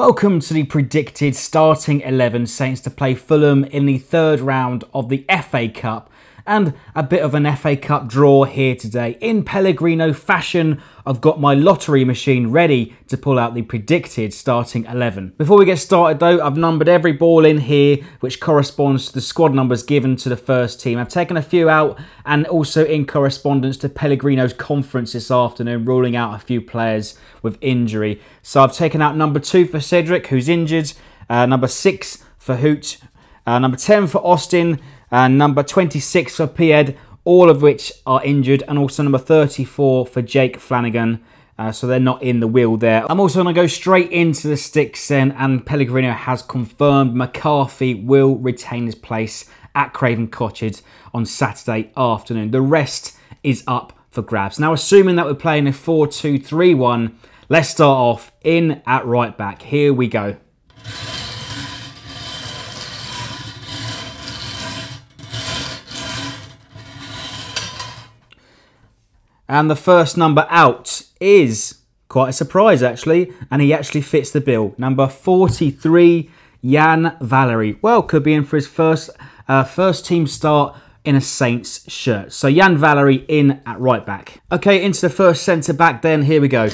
Welcome to the predicted starting 11 Saints to play Fulham in the third round of the FA Cup, and a bit of an FA Cup draw here today. In Pellegrino fashion, I've got my lottery machine ready to pull out the predicted starting 11. Before we get started though, I've numbered every ball in here which corresponds to the squad numbers given to the first team. I've taken a few out and also in correspondence to Pellegrino's conference this afternoon, ruling out a few players with injury. So I've taken out number 2 for Cedric, who's injured, number 6 for Hoot, number 10 for Austin, and number 26 for Pied, all of which are injured, and also number 34 for Jake Flanagan, so they're not in the wheel there. I'm also going to go straight into the sticks then, and Pellegrino has confirmed McCarthy will retain his place at Craven Cottage on Saturday afternoon. The rest is up for grabs. Now, assuming that we're playing a 4-2-3-1, let's start off in at right back. Here we go. And the first number out is quite a surprise, actually. And he actually fits the bill. Number 43, Jan Valery. Well, could be in for his first team start in a Saints shirt. So Jan Valery in at right back. Okay, into the first centre back then. Here we go.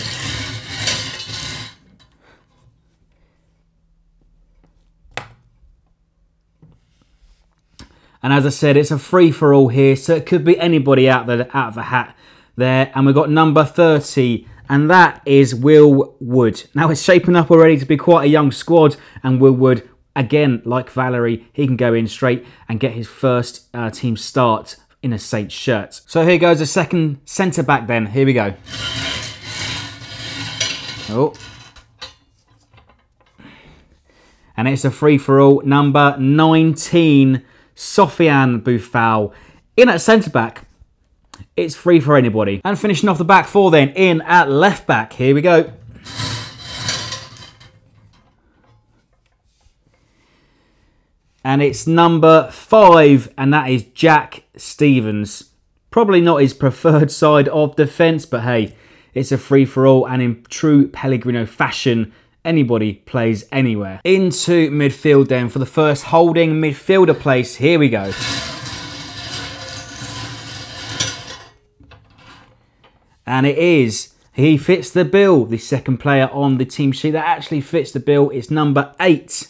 And as I said, it's a free-for-all here. So it could be anybody out of the hat there, and we've got number 30, and that is Will Wood. Now it's shaping up already to be quite a young squad, and Will Wood, again, like Valery, he can go in straight and get his first team start in a Saints shirt. So here goes the second centre back then. Here we go. Oh. And it's a free-for-all. Number 19, Sofiane Boufal. In at centre back, it's free for anybody. And finishing off the back four then, in at left back. Here we go. And it's number 5, and that is Jack Stevens. Probably not his preferred side of defence, but hey, it's a free-for-all, and in true Pellegrino fashion, anybody plays anywhere. Into midfield then for the first holding midfielder place. Here we go. And it is, he fits the bill, the second player on the team sheet that actually fits the bill is number 8.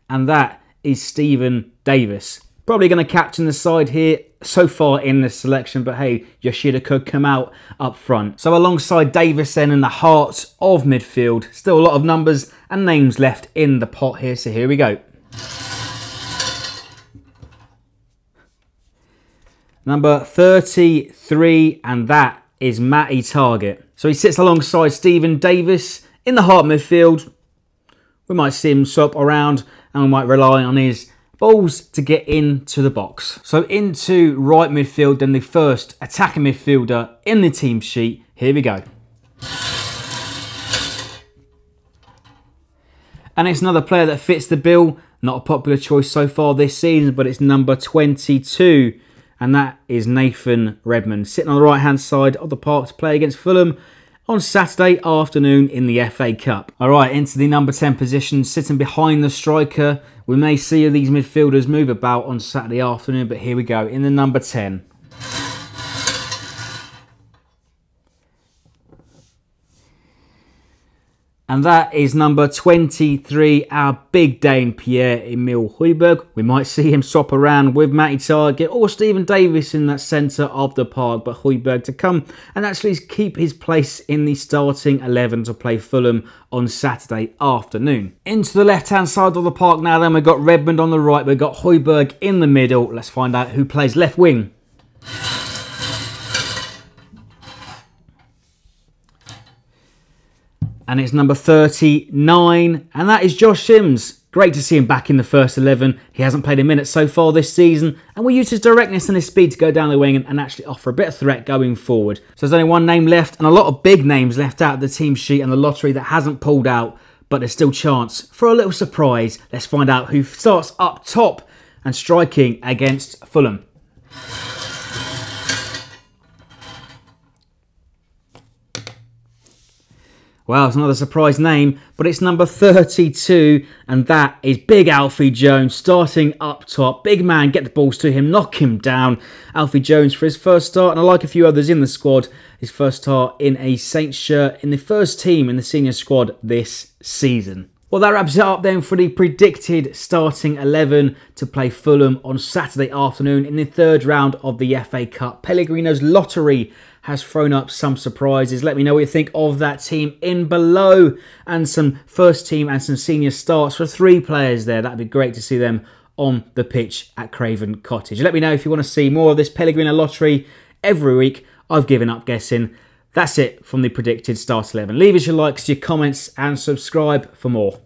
And that is Stephen Davis. Probably going to captain the side here so far in this selection, but hey, Yoshida could come out up front. So alongside Davis then in the heart of midfield, still a lot of numbers and names left in the pot here, so here we go. Number 33, and that is Matty Target. So he sits alongside Stephen Davis in the heart midfield. We might see him swap around and we might rely on his balls to get into the box. So into right midfield, then the first attacking midfielder in the team sheet. Here we go. And it's another player that fits the bill. Not a popular choice so far this season, but it's number 22. And that is Nathan Redmond, sitting on the right-hand side of the park to play against Fulham on Saturday afternoon in the FA Cup. All right, into the number 10 position, sitting behind the striker. We may see these midfielders move about on Saturday afternoon, but here we go, in the number 10. And that is number 23, our big Dane, Pierre-Emile Hojbjerg. We might see him swap around with Matty Target or Stephen Davis in that centre of the park, but Hojbjerg to come and actually keep his place in the starting 11 to play Fulham on Saturday afternoon. Into the left-hand side of the park now then, we've got Redmond on the right, we've got Hojbjerg in the middle. Let's find out who plays left wing. And it's number 39, and that is Josh Sims. Great to see him back in the first 11. He hasn't played a minute so far this season, and we use his directness and his speed to go down the wing and actually offer a bit of threat going forward. So there's only one name left, and a lot of big names left out of the team sheet and the lottery that hasn't pulled out, but there's still chance for a little surprise. Let's find out who starts up top and striking against Fulham. Well, it's another surprise name, but it's number 32, and that is Big Alfie Jones starting up top. Big man, get the balls to him, knock him down. Alfie Jones for his first start, and I like a few others in the squad. His first start in a Saints shirt in the first team in the senior squad this season. Well, that wraps it up then for the predicted starting 11 to play Fulham on Saturday afternoon in the third round of the FA Cup. Pellegrino's lottery has thrown up some surprises. Let me know what you think of that team in below, and some first team and some senior starts for 3 players there. That'd be great to see them on the pitch at Craven Cottage. Let me know if you want to see more of this Pellegrino lottery every week. I've given up guessing. That's it from the predicted start 11. Leave us your likes, your comments, and subscribe for more.